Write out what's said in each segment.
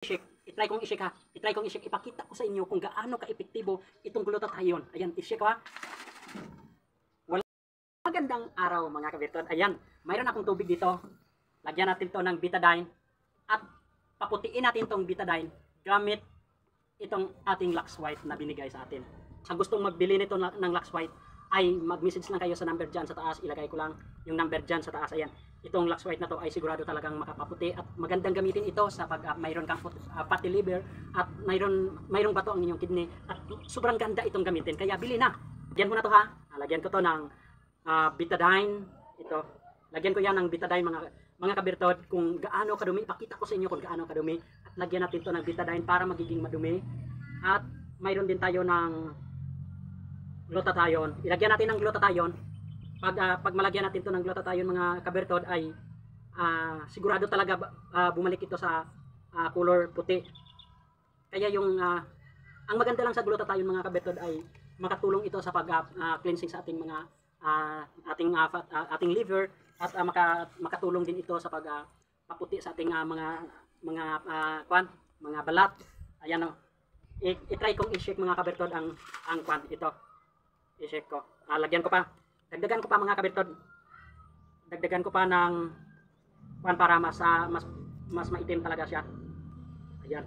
i-shake, itry kong i-shake ha. Itry kong i-shake. Ipakita ko sa inyo kung gaano ka-epektibo itong glutathione. Ayan, i-shake ko ha. Wala. Magandang araw mga kabirtod. Ayan, mayroon akong tubig dito. Lagyan natin to ng betadine. At paputiin natin tong betadine gamit itong ating Lux White na binigay sa atin. Sa gustong magbili nito ng Lux White, ay mag-message lang kayo sa number dyan sa taas. Ilagay ko lang yung number dyan sa taas. Ayan. Itong Lux White na to ay sigurado talagang makapaputi at magandang gamitin ito sa pag mayroon kang fatty liver at mayroong bato ang inyong kidney at sobrang ganda itong gamitin. Kaya bili na. Lagyan ko na to ha. Lagyan ko to ng betadine. Ito. Lagyan ko yan ng betadine mga kabirtod kung gaano kadumi. Ipakita ko sa inyo kung gaano kadumi. At lagyan natin to ng betadine para magiging madumi. At mayroon din tayo ng glutathione. Ilagyan natin ng glutathione. Pag malagyan natin to ng glutathione mga kabirtod ay sigurado talaga bumalik ito sa color puti. Kaya yung ang maganda lang sa glutathione mga kabirtod ay makatulong ito sa pag-cleansing sa ating mga ating liver at makatulong din ito sa pagpaputi sa ating mga balat. Ayan o. I-try kong i-shake mga kabirtod ang ito. I-shake ko. Lagyan ko pa. Dagdagan ko pa mga kabirtod. Dagdagan ko pa ng para mas maitim talaga siya. Ayan.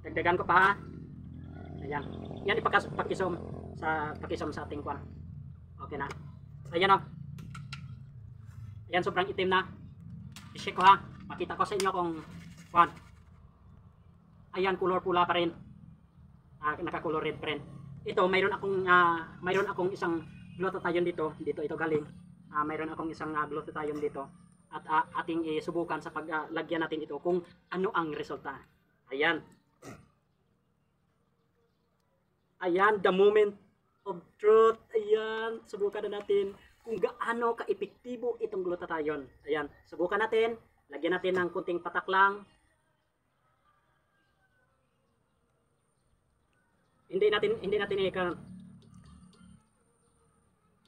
Dagdagan ko pa ha. Ayan. Yan ipakisom sa ating kwan. Okay na. Ayan o. Ayan sobrang itim na. I-shake ko ha. Makita ko sa inyo kung kwan. Ayan color pula pa rin. Naka-color red pa rin. Ito mayroon akong isang glutathione dito ito galing. Mayroon akong isang glutathione dito at ating isubukan sa paglagyan natin ito kung ano ang resulta. Ayan. Ayan, the moment of truth. Ayan, subukan na natin kung gaano ka-epektibo itong glutathione. Ayan, subukan natin. Lagyan natin ng kunting patak lang. Hindi natin i-count.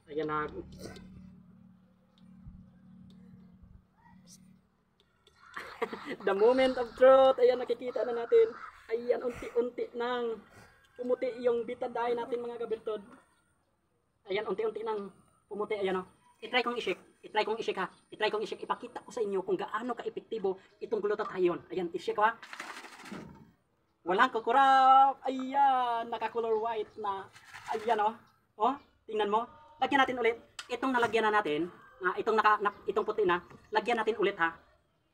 Ayan na. The moment of truth. Ayan, nakikita na natin. Ayan, unti-unti nang pumuti yung betadine natin mga kabirtod. Ayan, unti-unti nang pumuti. Ayan o. I-try kong i-shake. I-try kong i-shake ha. I-try kong i-shake. Ipakita ko sa inyo kung gaano ka-epektibo itong glutathione. Ayan, i-shake ko ha. Walang kukurap. Ayan, naka-color white na. Ayan o. Oh, tingnan mo. Lagyan natin ulit. Itong nalagyan na natin, itong puti na, lagyan natin ulit ha.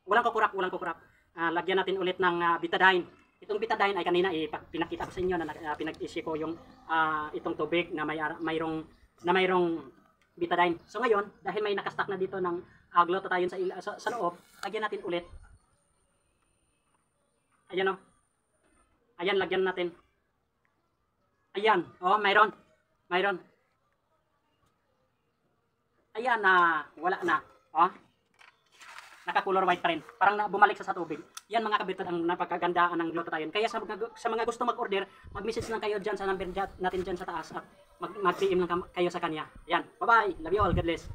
Walang kukurap, walang kukurap. Lagyan natin ulit ng betadine. Itong betadine ay kanina pinakita ko sa inyo na pinag-issue ko yung itong tubig na mayroong betadine. So ngayon, dahil may nakastack na dito ng glutathione sa loob, lagyan natin ulit. Ayan o. Ayan, lagyan natin. Ayan, oh, mayroon. Ayan, wala na. Oh. Naka-color white pa rin. Parang bumalik sa tubig. Yan mga kabirtod ang napakagandaan ng glutathione. Kaya sa mga gusto mag-order, mag-message lang kayo dyan sa number natin dyan sa taas at mag-PM lang kayo sa kanya. Ayan, bye-bye. Love you all. God bless.